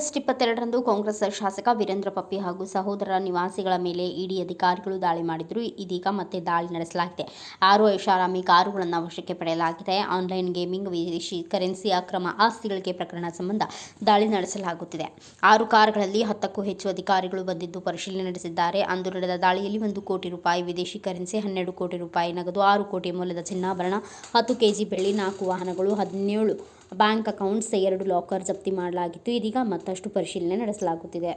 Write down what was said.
August 22ರಂದು Congress ಶಾಸಕ ವೀರೇಂದ್ರ ಪಪ್ಪಿ ಹಾಗೂ ಸಹೋದರರ ನಿವಾಸಗಳ ಮೇಲೆ ಇಡಿ ಅಧಿಕಾರಿಗಳು ದಾಳಿ ಮಾಡಿದ್ರು. ಇದೀಗ ಮತ್ತೆ ದಾಳಿ ನಡೆಸಲಾಗಿದೆ. 6 ಐಷಾರಾಮಿ ಕಾರುಗಳನ್ನು ವಶಕ್ಕೆ ಪಡೆಯಲಾಗಿದೆ. ಆನ್ಲೈನ್ ಗೇಮಿಂಗ್, ವಿದೇಶಿ ಕರೆನ್ಸಿ, ಅಕ್ರಮ ಆಸ್ತಿಗಳಿಕೆ ಪ್ರಕರಣ ಸಂಬಂಧ ದಾಳಿ ನಡೆಸಲಾಗುತ್ತಿದೆ. 6 ಕಾರುಗಳಲ್ಲಿ 10ಕ್ಕೂ ಹೆಚ್ಚು ಅಧಿಕಾರಿಗಳು ಬಂದಿದ್ದು ಪರಿಶೀಲನೆ ನಡೆಸಿದ್ದಾರೆ. ಅಂದು ನಡೆದ ದಾಳಿಯಲ್ಲಿ 1 ಕೋಟಿ ರೂಪಾಯಿ ವಿದೇಶಿ ಕರೆನ್ಸಿ, 12 ಕೋಟಿ ರೂಪಾಯಿ ನಗದು, 6 ಕೋಟಿ ಮೌಲ್ಯದ ಚಿನ್ನಾಭರಣ, 10 ಕೆಜಿ ಬೆಳ್ಳಿ, 4 ವಾಹನಗಳು, 17 ಬ್ಯಾಂಕ್ ಅಕೌಂಟ್ಸ್, 2 ಲಾಕರ್ ಜಪ್ತಿ ಮಾಡಲಾಗಿತ್ತು. ಇದೀಗ ಮತ್ತಷ್ಟು ಪರಿಶೀಲನೆ ನಡೆಸಲಾಗುತ್ತಿದೆ.